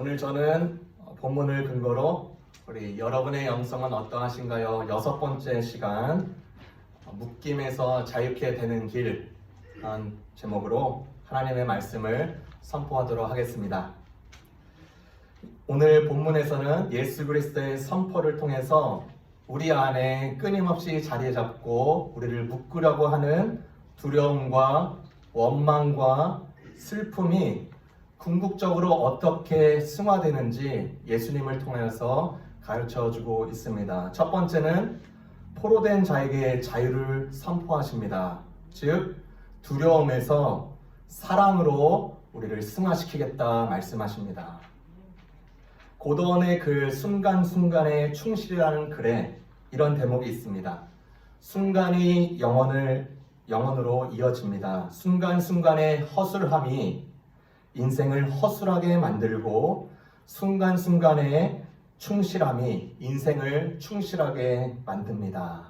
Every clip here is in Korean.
오늘 저는 본문을 근거로 우리 여러분의 영성은 어떠하신가요? 6번째 시간 묶임에서 자유케 되는 길 제목으로 하나님의 말씀을 선포하도록 하겠습니다. 오늘 본문에서는 예수 그리스도의 선포를 통해서 우리 안에 끊임없이 자리 잡고 우리를 묶으려고 하는 두려움과 원망과 슬픔이 궁극적으로 어떻게 승화되는지 예수님을 통해서 가르쳐주고 있습니다. 첫 번째는 포로된 자에게 자유를 선포하십니다. 즉 두려움에서 사랑으로 우리를 승화시키겠다 말씀하십니다. 고도원의 그 순간순간의 충실이라는 글에 이런 대목이 있습니다. 순간이 영원으로 이어집니다. 순간순간의 허술함이 인생을 허술하게 만들고 순간순간의 충실함이 인생을 충실하게 만듭니다.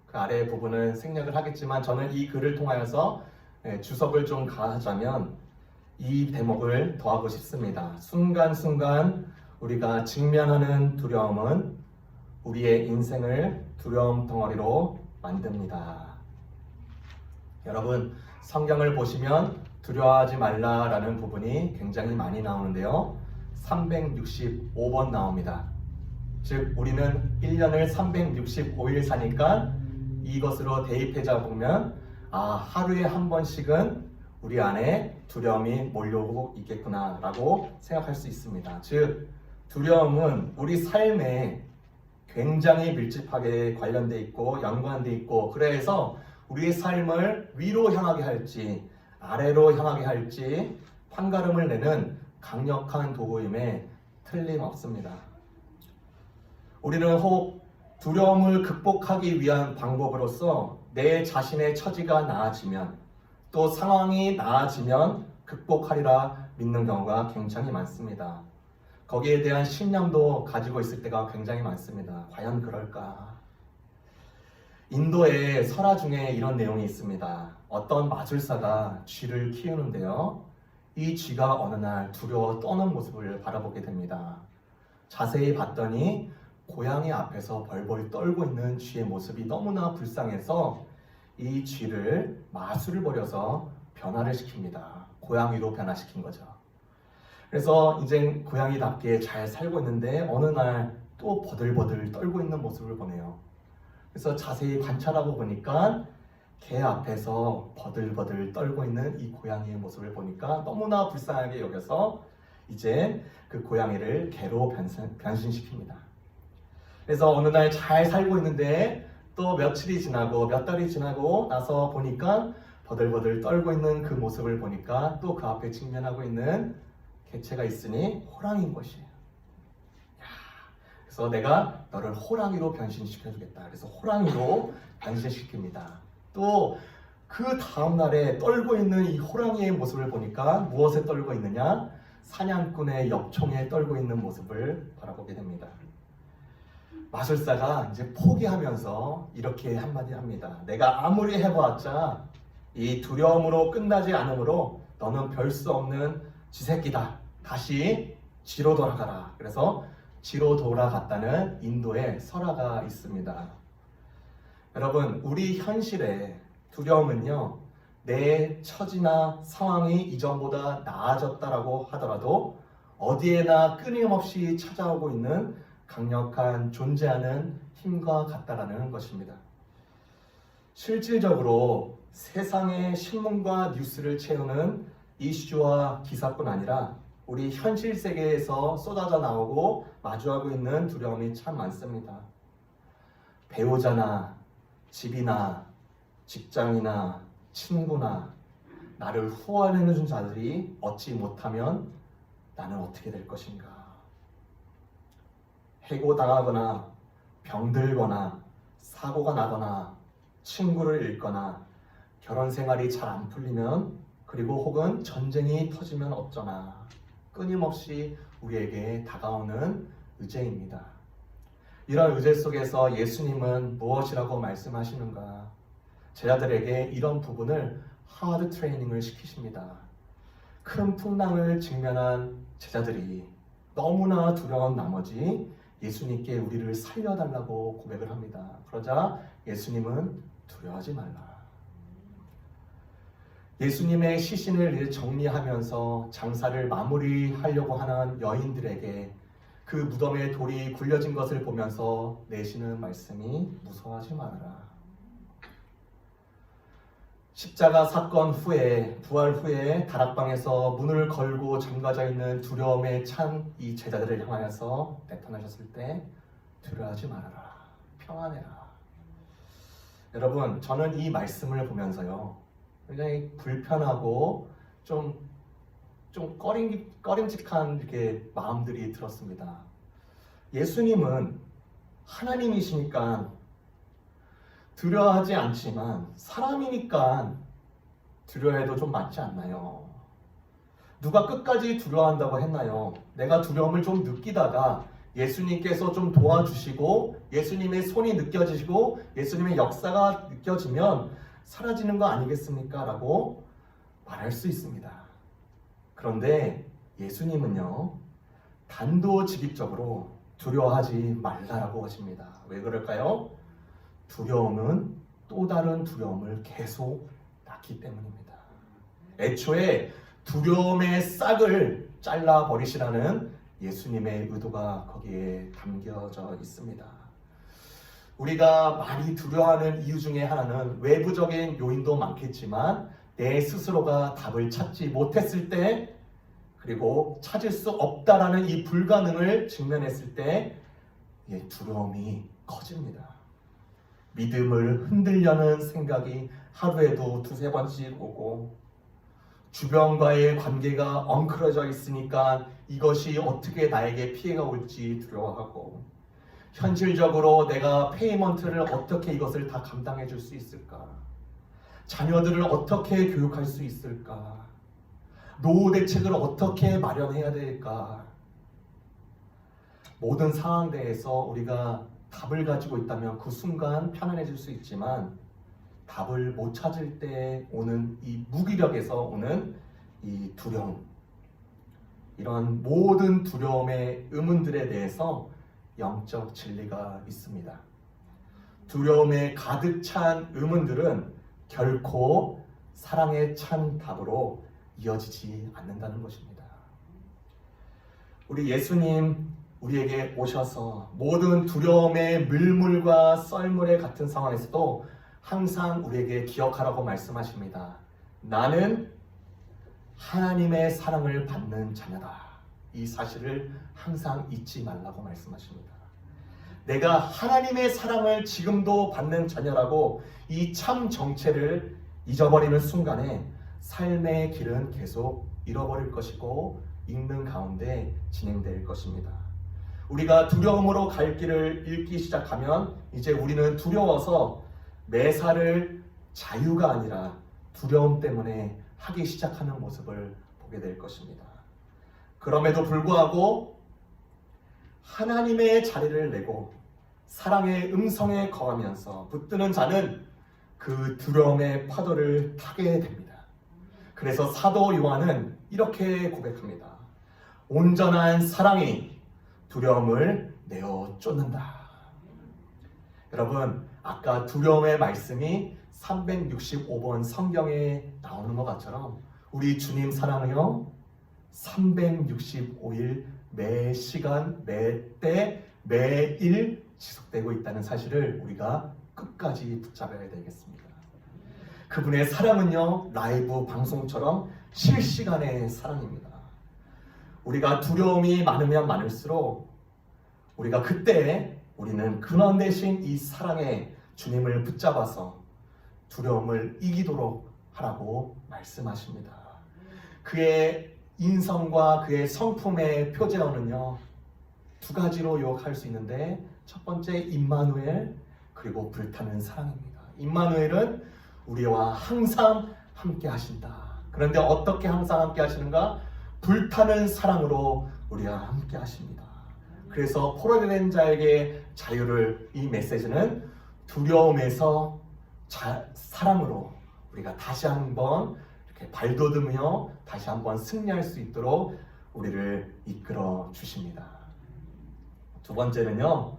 그 아래 부분은 생략을 하겠지만 저는 이 글을 통하여서 주석을 좀 가하자면 이 대목을 더하고 싶습니다. 순간순간 우리가 직면하는 두려움은 우리의 인생을 두려움 덩어리로 만듭니다. 여러분, 성경을 보시면 두려워하지 말라라는 부분이 굉장히 많이 나오는데요. 365번 나옵니다. 즉 우리는 1년을 365일 사니까 이것으로 대입해 보면 하루에 한 번씩은 우리 안에 두려움이 몰려오고 있겠구나 라고 생각할 수 있습니다. 즉 두려움은 우리 삶에 굉장히 밀접하게 관련돼 있고 연관돼 있고, 그래서 우리의 삶을 위로 향하게 할지 아래로 향하게 할지 판가름을 내는 강력한 도구임에 틀림없습니다. 우리는 혹 두려움을 극복하기 위한 방법으로서 내 자신의 처지가 나아지면 또 상황이 나아지면 극복하리라 믿는 경우가 굉장히 많습니다. 거기에 대한 신념도 가지고 있을 때가 굉장히 많습니다. 과연 그럴까? 인도의 설화 중에 이런 내용이 있습니다. 어떤 마술사가 쥐를 키우는데요. 이 쥐가 어느 날 두려워 떠는 모습을 바라보게 됩니다. 자세히 봤더니 고양이 앞에서 벌벌 떨고 있는 쥐의 모습이 너무나 불쌍해서 이 쥐를 마술을 벌여서 변화를 시킵니다. 고양이로 변화시킨 거죠. 그래서 이제 고양이답게 잘 살고 있는데 어느 날 또 버들버들 떨고 있는 모습을 보네요. 그래서 자세히 관찰하고 보니까 개 앞에서 버들버들 떨고 있는 이 고양이의 모습을 보니까 너무나 불쌍하게 여겨서 이제 그 고양이를 개로 변신시킵니다. 그래서 어느 날 잘 살고 있는데 또 며칠이 지나고 몇 달이 지나고 나서 보니까 버들버들 떨고 있는 그 모습을 보니까 또 그 앞에 직면하고 있는 개체가 있으니 호랑이인 것이에요. 그래서 내가 너를 호랑이로 변신시켜주겠다. 그래서 호랑이로 변신시킵니다. 또 그 다음날에 떨고 있는 이 호랑이의 모습을 보니까 무엇에 떨고 있느냐? 사냥꾼의 엽총에 떨고 있는 모습을 바라보게 됩니다. 마술사가 이제 포기하면서 이렇게 한마디 합니다. 내가 아무리 해보았자 이 두려움으로 끝나지 않으므로 너는 별 수 없는 쥐새끼다. 다시 쥐로 돌아가라. 그래서 쥐로 돌아갔다는 인도의 설화가 있습니다. 여러분, 우리 현실의 두려움은요, 내 처지나 상황이 이전보다 나아졌다라고 하더라도 어디에나 끊임없이 찾아오고 있는 강력한 존재하는 힘과 같다라는 것입니다. 실질적으로 세상의 신문과 뉴스를 채우는 이슈와 기사뿐 아니라 우리 현실 세계에서 쏟아져 나오고 마주하고 있는 두려움이 참 많습니다. 배우자나 집이나 직장이나 친구나 나를 후원해주는 자들이 얻지 못하면 나는 어떻게 될 것인가? 해고당하거나 병들거나 사고가 나거나 친구를 잃거나 결혼 생활이 잘 안 풀리면, 그리고 혹은 전쟁이 터지면 어쩌나, 끊임없이 우리에게 다가오는 의제입니다. 이런 의제 속에서 예수님은 무엇이라고 말씀하시는가? 제자들에게 이런 부분을 하드 트레이닝을 시키십니다. 큰 풍랑을 직면한 제자들이 너무나 두려운 나머지 예수님께 우리를 살려달라고 고백을 합니다. 그러자 예수님은 두려워하지 말라. 예수님의 시신을 정리하면서 장사를 마무리하려고 하는 여인들에게 그 무덤에 돌이 굴려진 것을 보면서 내시는 말씀이 무서워하지 말아라. 십자가 사건 후에, 부활 후에 다락방에서 문을 걸고 잠가져 있는 두려움에 찬 이 제자들을 향하여서 나타나셨을 때 두려워하지 말아라. 평안해라. 여러분, 저는 이 말씀을 보면서요, 굉장히 불편하고 좀 꺼림직한 이렇게 마음들이 들었습니다. 예수님은 하나님이시니까 두려워하지 않지만 사람이니까 두려워해도 좀 맞지 않나요? 누가 끝까지 두려워한다고 했나요? 내가 두려움을 좀 느끼다가 예수님께서 좀 도와주시고 예수님의 손이 느껴지시고 예수님의 역사가 느껴지면 사라지는 거 아니겠습니까? 라고 말할 수 있습니다. 그런데 예수님은요, 단도직입적으로 두려워하지 말라라고 하십니다. 왜 그럴까요? 두려움은 또 다른 두려움을 계속 낳기 때문입니다. 애초에 두려움의 싹을 잘라버리시라는 예수님의 의도가 거기에 담겨져 있습니다. 우리가 많이 두려워하는 이유 중에 하나는 외부적인 요인도 많겠지만 내 스스로가 답을 찾지 못했을 때, 그리고 찾을 수 없다라는 이 불가능을 직면했을 때 두려움이 커집니다. 믿음을 흔들려는 생각이 하루에도 두세 번씩 오고, 주변과의 관계가 엉클어져 있으니까 이것이 어떻게 나에게 피해가 올지 두려워하고, 현실적으로 내가 페이먼트를 어떻게 이것을 다 감당해 줄 수 있을까? 자녀들을 어떻게 교육할 수 있을까? 노후 대책을 어떻게 마련해야 될까? 모든 상황대에서 우리가 답을 가지고 있다면 그 순간 편안해질 수 있지만, 답을 못 찾을 때 오는 이 무기력에서 오는 이 두려움, 이런 모든 두려움의 의문들에 대해서 영적 진리가 있습니다. 두려움에 가득 찬 의문들은 결코 사랑에 찬 답으로 이어지지 않는다는 것입니다. 우리 예수님 우리에게 오셔서 모든 두려움의 밀물과 썰물의 같은 상황에서도 항상 우리에게 기억하라고 말씀하십니다. 나는 하나님의 사랑을 받는 자녀다. 이 사실을 항상 잊지 말라고 말씀하십니다. 내가 하나님의 사랑을 지금도 받는 자녀라고 이 참 정체를 잊어버리는 순간에 삶의 길은 계속 잃어버릴 것이고 읽는 가운데 진행될 것입니다. 우리가 두려움으로 갈 길을 잃기 시작하면 이제 우리는 두려워서 매사를 자유가 아니라 두려움 때문에 하기 시작하는 모습을 보게 될 것입니다. 그럼에도 불구하고 하나님의 자리를 내고 사랑의 음성에 거하면서 붙드는 자는 그 두려움의 파도를 타게 됩니다. 그래서 사도 요한은 이렇게 고백합니다. 온전한 사랑이 두려움을 내어 쫓는다. 여러분, 아까 두려움의 말씀이 365번 성경에 나오는 것 같처럼 우리 주님 사랑은요, 365일 매 시간, 매 때, 매일 지속되고 있다는 사실을 우리가 끝까지 붙잡아야 되겠습니다. 그분의 사랑은요, 라이브 방송처럼 실시간의 사랑입니다. 우리가 두려움이 많으면 많을수록 우리가 그때 우리는 근원 대신 이 사랑의 주님을 붙잡아서 두려움을 이기도록 하라고 말씀하십니다. 그의 인성과 그의 성품의 표제어는요, 두 가지로 요약할 수 있는데, 첫 번째 임마누엘, 그리고 불타는 사랑입니다. 임마누엘은 우리와 항상 함께 하신다. 그런데 어떻게 항상 함께 하시는가? 불타는 사랑으로 우리와 함께 하십니다. 그래서 포로된 자에게 자유를, 이 메시지는 두려움에서 사랑으로 우리가 다시 한번 이렇게 발돋우며 다시 한번 승리할 수 있도록 우리를 이끌어 주십니다. 두 번째는요,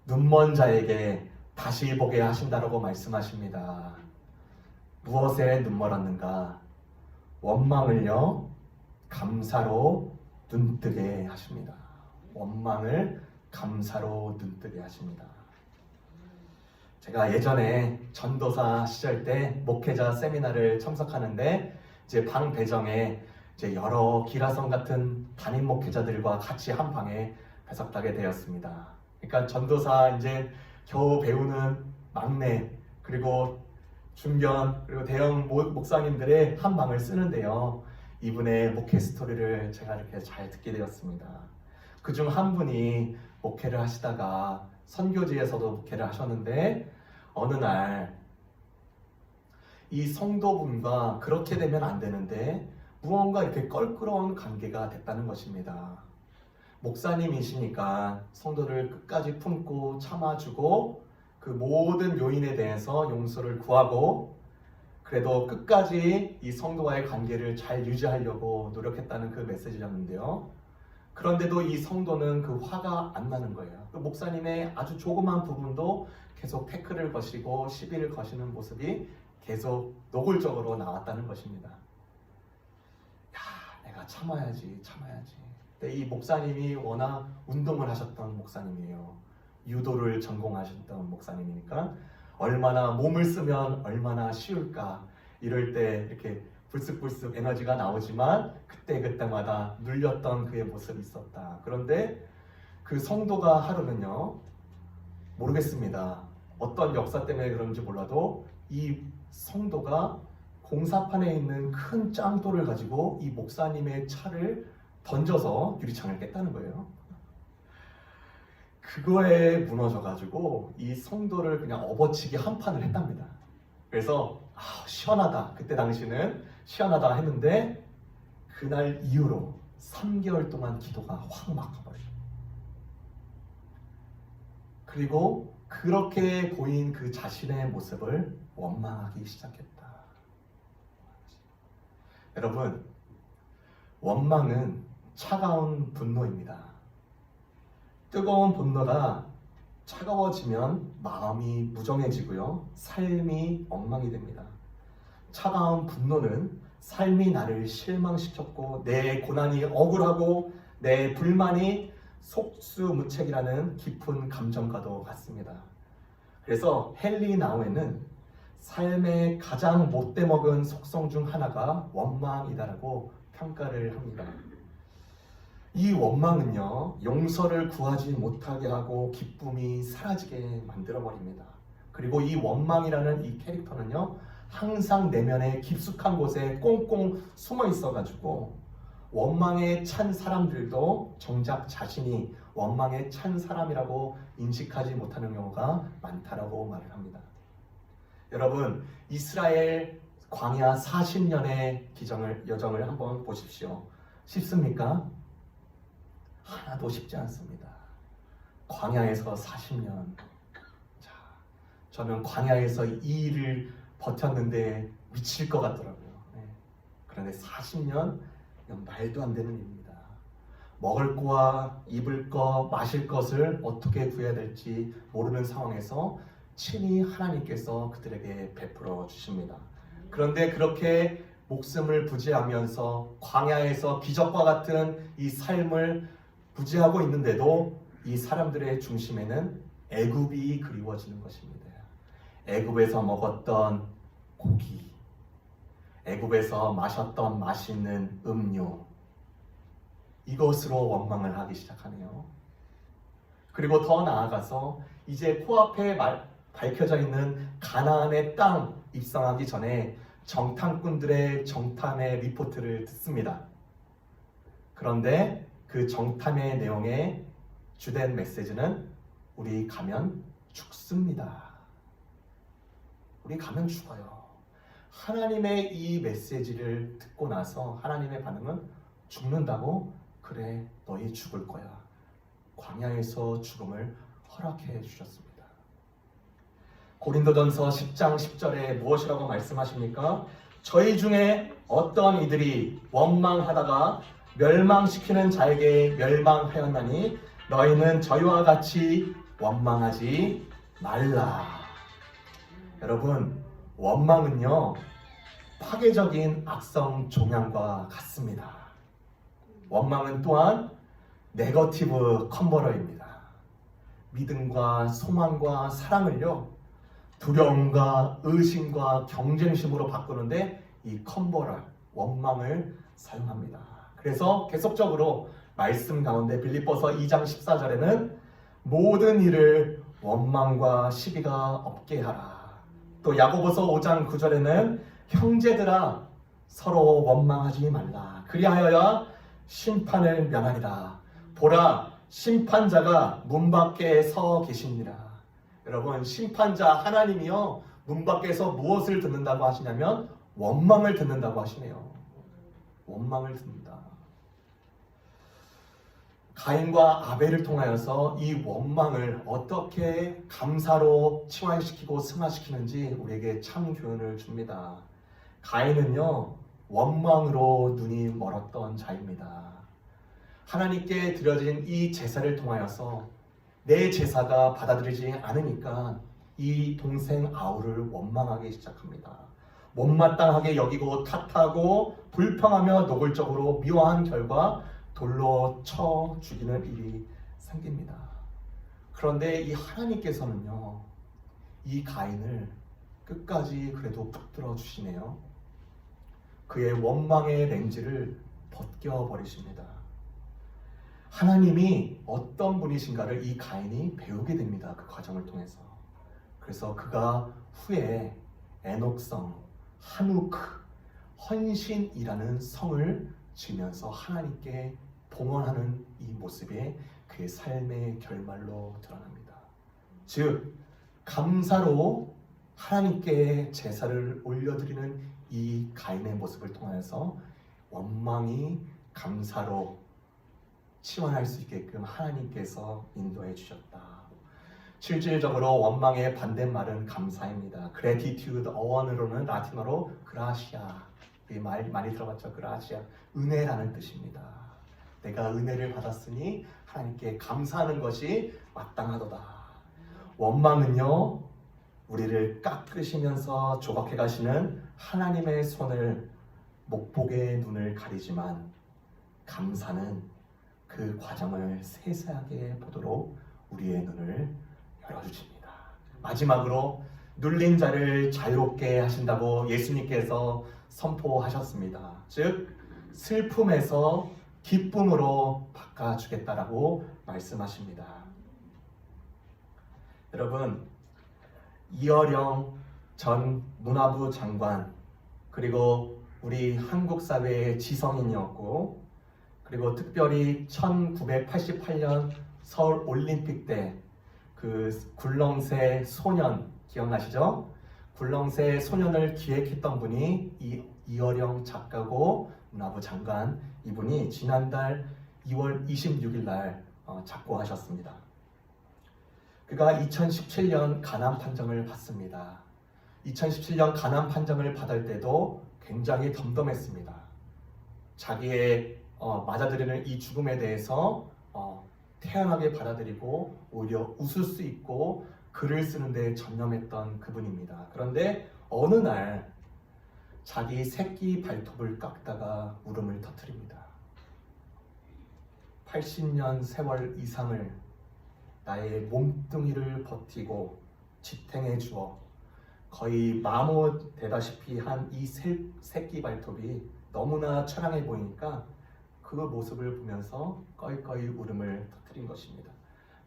눈먼 자에게 다시 보게 하신다라고 말씀하십니다. 무엇에 눈멀었는가? 원망을요, 감사로 눈뜨게 하십니다. 원망을 감사로 눈뜨게 하십니다. 제가 예전에 전도사 시절 때 목회자 세미나를 참석하는데 이제 방 배정에 이제 여러 기라성 같은 담임 목회자들과 같이 한 방에 배석하게 되었습니다. 그러니까 전도사 이제 겨우 배우는 막내, 그리고 중견, 그리고 대형 목사님들의 한 방을 쓰는데요. 이분의 목회 스토리를 제가 이렇게 잘 듣게 되었습니다. 그중 한 분이 목회를 하시다가 선교지에서도 목회를 하셨는데 어느 날 이 성도분과 그렇게 되면 안 되는데 무언가 이렇게 껄끄러운 관계가 됐다는 것입니다. 목사님이시니까 성도를 끝까지 품고 참아주고 그 모든 요인에 대해서 용서를 구하고 그래도 끝까지 이 성도와의 관계를 잘 유지하려고 노력했다는 그 메시지였는데요. 그런데도 이 성도는 그 화가 안 나는 거예요. 그 목사님의 아주 조그만 부분도 계속 태클을 거시고 시비를 거시는 모습이 계속 노골적으로 나왔다는 것입니다. 야, 내가 참아야지. 근데 이 목사님이 워낙 운동을 하셨던 목사님이에요. 유도를 전공하셨던 목사님이니까 얼마나 몸을 쓰면 얼마나 쉬울까 이럴 때 이렇게 불쑥불쑥 에너지가 나오지만 그때마다 눌렸던 그의 모습이 있었다. 그런데 그 성도가 하루는요, 모르겠습니다. 어떤 역사 때문에 그런지 몰라도 이 성도가 공사판에 있는 큰 짱돌을 가지고 이 목사님의 차를 던져서 유리창을 깼다는 거예요. 그거에 무너져가지고 이 성도를 그냥 업어치기 한 판을 했답니다. 그래서 시원하다. 그때 당시는 시원하다 했는데 그날 이후로 3개월 동안 기도가 확 막혀버려요. 그리고 그렇게 보인 그 자신의 모습을 원망하기 시작했다. 여러분, 원망은 차가운 분노입니다. 뜨거운 분노가 차가워지면 마음이 무정해지고요. 삶이 엉망이 됩니다. 차가운 분노는 삶이 나를 실망시켰고 내 고난이 억울하고 내 불만이 속수무책이라는 깊은 감정과도 같습니다. 그래서 헨리 나우에는 삶의 가장 못돼 먹은 속성 중 하나가 원망이다라고 평가를 합니다. 이 원망은요, 용서를 구하지 못하게 하고 기쁨이 사라지게 만들어버립니다. 그리고 이 원망이라는 이 캐릭터는요, 항상 내면의 깊숙한 곳에 꽁꽁 숨어 있어가지고 원망에 찬 사람들도 정작 자신이 원망에 찬 사람이라고 인식하지 못하는 경우가 많다라고 말을 합니다. 여러분, 이스라엘 광야 40년의 여정을 한번 보십시오. 쉽습니까? 하나도 쉽지 않습니다. 광야에서 40년. 자, 저는 광야에서 이 일을 버텼는데 미칠 것 같더라고요. 네. 그런데 40년 말도 안 되는 일입니다. 먹을 거와 입을 거, 마실 것을 어떻게 구해야 될지 모르는 상황에서 친히 하나님께서 그들에게 베풀어 주십니다. 그런데 그렇게 목숨을 부지하면서 광야에서 기적과 같은 이 삶을 부지하고 있는데도 이 사람들의 중심에는 애굽이 그리워지는 것입니다. 애굽에서 먹었던 고기, 애굽에서 마셨던 맛있는 음료, 이것으로 원망을 하기 시작하네요. 그리고 더 나아가서 이제 코앞에 밝혀져 있는 가나안의 땅 입성하기 전에 정탐꾼들의 정탐의 리포트를 듣습니다. 그런데 그 정탐의 내용의 주된 메시지는 우리 가면 죽습니다. 우리 가면 죽어요. 하나님의 이 메시지를 듣고 나서 하나님의 반응은 죽는다고? 그래, 너희 죽을 거야. 광야에서 죽음을 허락해 주셨습니다. 고린도전서 10장 10절에 무엇이라고 말씀하십니까? 저희 중에 어떤 이들이 원망하다가 멸망시키는 자에게 멸망하였나니 너희는 저희와 같이 원망하지 말라. 여러분, 원망은요 파괴적인 악성 종양과 같습니다. 원망은 또한 네거티브 컨버러입니다. 믿음과 소망과 사랑을요 두려움과 의심과 경쟁심으로 바꾸는데 이 컨버러, 원망을 사용합니다. 그래서 계속적으로 말씀 가운데 빌립보서 2장 14절에는 모든 일을 원망과 시비가 없게 하라. 또 야고보서 5장 9절에는 형제들아 서로 원망하지 말라. 그리하여야 심판을 면하리라. 보라 심판자가 문 밖에 서 계십니다. 여러분, 심판자 하나님이요 문 밖에서 무엇을 듣는다고 하시냐면 원망을 듣는다고 하시네요. 원망을 듣는다. 가인과 아벨을 통하여서 이 원망을 어떻게 감사로 치환시키고 승화시키는지 우리에게 참 교훈을 줍니다. 가인은요 원망으로 눈이 멀었던 자입니다. 하나님께 드려진 이 제사를 통하여서 내 제사가 받아들이지 않으니까 이 동생 아우를 원망하기 시작합니다. 못마땅하게 여기고 탓하고 불평하며 노골적으로 미워한 결과 돌로 쳐 죽이는 일이 생깁니다. 그런데 이 하나님께서는요 이 가인을 끝까지 그래도 붙들어 주시네요. 그의 원망의 렌즈를 벗겨버리십니다. 하나님이 어떤 분이신가를 이 가인이 배우게 됩니다. 그 과정을 통해서. 그래서 그가 후에 에녹성, 하누크, 헌신이라는 성을 지면서 하나님께 봉헌하는 이 모습에 그의 삶의 결말로 드러납니다. 즉 감사로 하나님께 제사를 올려드리는 이 가인의 모습을 통해서 원망이 감사로 치환할 수 있게끔 하나님께서 인도해 주셨다. 실질적으로 원망의 반대말은 감사입니다. gratitude, 어원으로는 라틴어로 gracia, 이 말 많이 들어봤죠? gracia, 은혜라는 뜻입니다. 내가 은혜를 받았으니 하나님께 감사하는 것이 마땅하도다. 원망은요 우리를 깎으시면서 조각해 가시는 하나님의 손을 목복의 눈을 가리지만 감사는 그 과정을 세세하게 보도록 우리의 눈을 열어주십니다. 마지막으로 눌린 자를 자유롭게 하신다고 예수님께서 선포하셨습니다. 즉 슬픔에서 기쁨으로 바꿔주겠다라고 말씀하십니다. 여러분, 이어령 전 문화부 장관 그리고 우리 한국 사회의 지성인이었고 그리고 특별히 1988년 서울 올림픽 때 그 굴렁쇠 소년 기억나시죠? 굴렁쇠 소년을 기획했던 분이 이어령 작가고 문화부 장관, 이분이 지난달 2월 26일 날 작고하셨습니다. 그가 2017년 가남 판정을 받습니다. 2017년 가남 판정을 받을 때도 굉장히 덤덤했습니다. 자기의 맞아들이는 이 죽음에 대해서 태연하게 받아들이고 오히려 웃을 수 있고 글을 쓰는 데 전념했던 그분입니다. 그런데 어느 날 자기 새끼 발톱을 깎다가 울음을 터뜨립니다. 80년 세월 이상을 나의 몸뚱이를 버티고 지탱해 주어 거의 마모되다시피 한 이 새끼 발톱이 너무나 처량해 보이니까 그 모습을 보면서 꺼이꺼이 울음을 터뜨린 것입니다.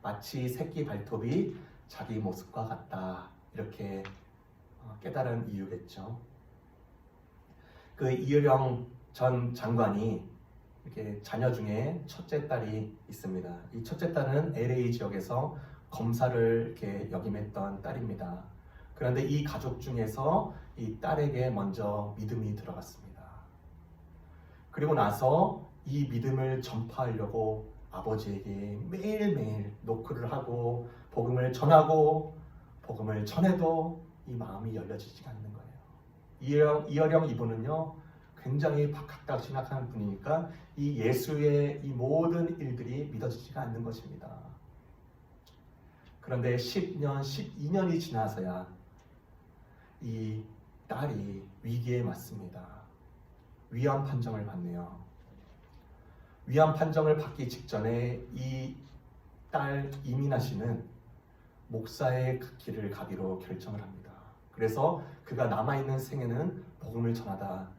마치 새끼 발톱이 자기 모습과 같다 이렇게 깨달은 이유겠죠. 그 이어령 전 장관이 이렇게 자녀 중에 첫째 딸이 있습니다. 이 첫째 딸은 LA 지역에서 검사를 이렇게 역임했던 딸입니다. 그런데 이 가족 중에서 이 딸에게 먼저 믿음이 들어갔습니다. 그리고 나서 이 믿음을 전파하려고 아버지에게 매일매일 노크를 하고 복음을 전하고 복음을 전해도 이 마음이 열려지지 않는 거예요. 이어령 이분은요 굉장히 박학다가 진학하는 분이니까 이 예수의 이 모든 일들이 믿어지지가 않는 것입니다. 그런데 10년, 12년이 지나서야 이 딸이 위기에 맞습니다. 위암 판정을 받네요. 위암 판정을 받기 직전에 이 딸 이민아 씨는 목사의 길을 가기로 결정을 합니다. 그래서 그가 남아있는 생에는 복음을 전하다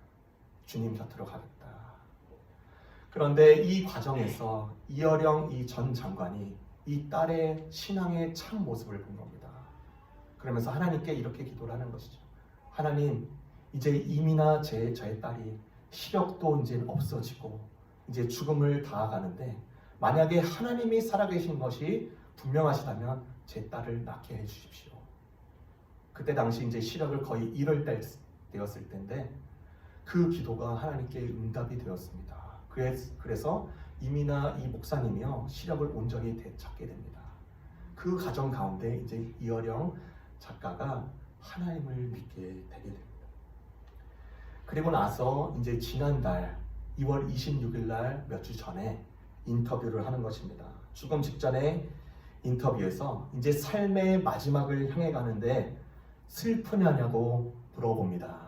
주님 곁으로 가겠다. 그런데 이 과정에서 이어령 이 전 장관이 이 딸의 신앙의 참 모습을 본 겁니다. 그러면서 하나님께 이렇게 기도를 하는 것이죠. 하나님, 이제 이민아 저의 딸이 시력도 이제 없어지고 이제 죽음을 다가가는데 만약에 하나님이 살아계신 것이 분명하시다면 제 딸을 낳게 해주십시오. 그때 당시 이제 시력을 거의 잃을 때였을 때인데 그 기도가 하나님께 응답이 되었습니다. 그래서 이민아 이 목사님이요 시력을 온전히 되찾게 됩니다. 그 과정 가운데 이제 이어령 작가가 하나님을 믿게 되게 됩니다. 그리고 나서 이제 지난달 2월 26일 날 몇 주 전에 인터뷰를 하는 것입니다. 죽음 직전에 인터뷰에서 이제 삶의 마지막을 향해 가는데 슬프냐냐고 물어봅니다.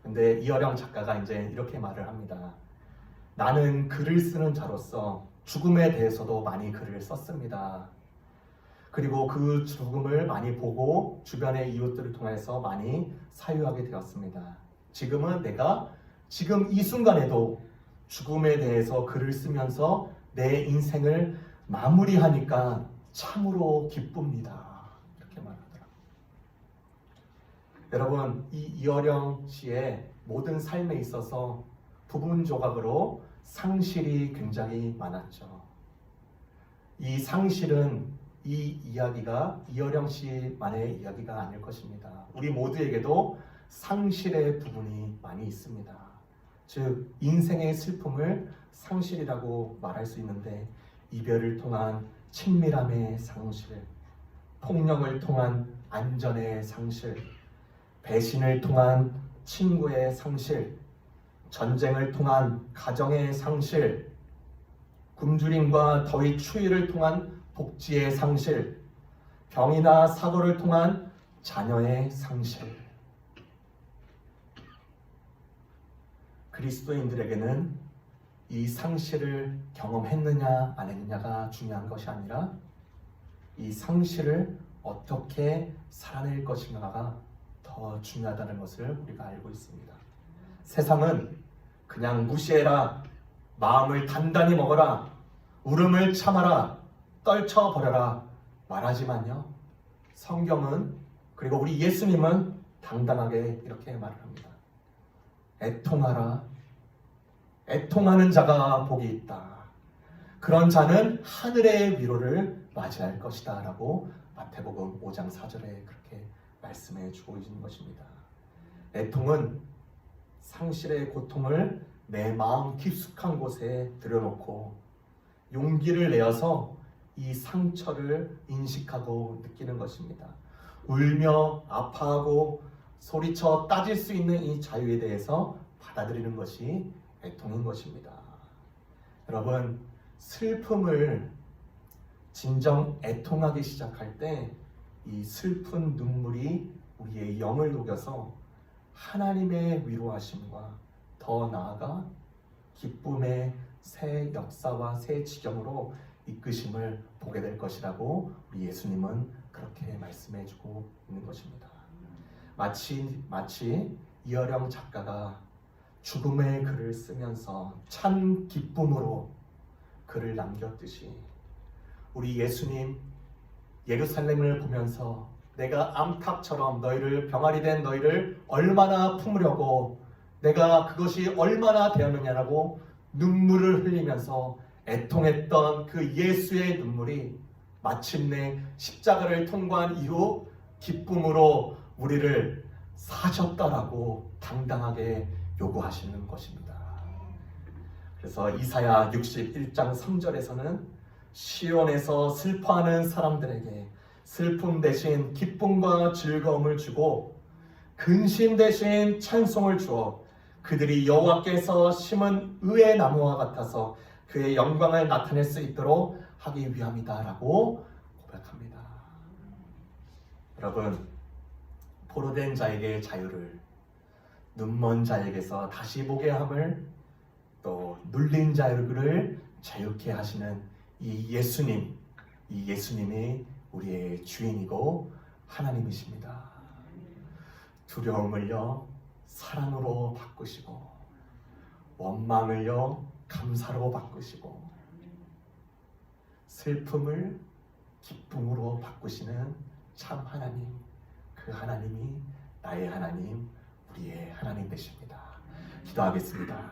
근데 이어령 작가가 이제 이렇게 말을 합니다. 나는 글을 쓰는 자로서 죽음에 대해서도 많이 글을 썼습니다. 그리고 그 죽음을 많이 보고 주변의 이웃들을 통해서 많이 사유하게 되었습니다. 지금은 내가 지금 이 순간에도 죽음에 대해서 글을 쓰면서 내 인생을 마무리하니까 참으로 기쁩니다. 이렇게 말하더라고요. 여러분, 이 이어령 씨의 모든 삶에 있어서 부분 조각으로 상실이 굉장히 많았죠. 이 상실은 이 이야기가 이어령 씨만의 이야기가 아닐 것입니다. 우리 모두에게도 상실의 부분이 많이 있습니다. 즉 인생의 슬픔을 상실이라고 말할 수 있는데 이별을 통한 친밀함의 상실, 폭력을 통한 안전의 상실, 배신을 통한 친구의 상실, 전쟁을 통한 가정의 상실, 굶주림과 더위 추위를 통한 복지의 상실, 병이나 사고를 통한 자녀의 상실. 그리스도인들에게는 이 상실을 경험했느냐 안 했느냐가 중요한 것이 아니라 이 상실을 어떻게 살아낼 것인가가 더 중요하다는 것을 우리가 알고 있습니다. 세상은 그냥 무시해라, 마음을 단단히 먹어라, 울음을 참아라, 떨쳐버려라 말하지만요, 성경은 그리고 우리 예수님은 당당하게 이렇게 말을 합니다. 애통하라. 애통하는 자가 복이 있다. 그런 자는 하늘의 위로를 맞이할 것이다 라고 마태복음 5장 4절에 그렇게 말씀해 주고 있는 것입니다. 애통은 상실의 고통을 내 마음 깊숙한 곳에 들여놓고 용기를 내어서 이 상처를 인식하고 느끼는 것입니다. 울며 아파하고 소리쳐 따질 수 있는 이 자유에 대해서 받아들이는 것이 애통인 것입니다. 여러분, 슬픔을 진정 애통하기 시작할 때 이 슬픈 눈물이 우리의 영을 녹여서 하나님의 위로하심과 더 나아가 기쁨의 새 역사와 새 지경으로 이끄심을 보게 될 것이라고 우리 예수님은 그렇게 말씀해 주고 있는 것입니다. 마치 이어령 작가가 죽음의 글을 쓰면서 찬 기쁨으로 글을 남겼듯이 우리 예수님 예루살렘을 보면서 내가 암탉처럼 너희를 병아리 된 너희를 얼마나 품으려고 내가 그것이 얼마나 되었느냐라고 눈물을 흘리면서 애통했던 그 예수의 눈물이 마침내 십자가를 통과한 이후 기쁨으로 우리를 사셨다라고 당당하게 요구하시는 것입니다. 그래서 이사야 61장 3절에서는 시온에서 슬퍼하는 사람들에게 슬픔 대신 기쁨과 즐거움을 주고 근심 대신 찬송을 주어 그들이 여호와께서 심은 의의 나무와 같아서 그의 영광을 나타낼 수 있도록 하기 위함이다라고 고백합니다. 여러분, 포로된 자에게 자유를, 눈먼 자에게서 다시 보게 함을, 또 눌린 자를 자유케 하시는 이 예수님이 우리의 주인이고 하나님이십니다. 두려움을요 사랑으로 바꾸시고, 원망을요 감사로 바꾸시고, 슬픔을 기쁨으로 바꾸시는 참 하나님, 그 하나님이 나의 하나님, 우리의 하나님 되십니다. 기도하겠습니다.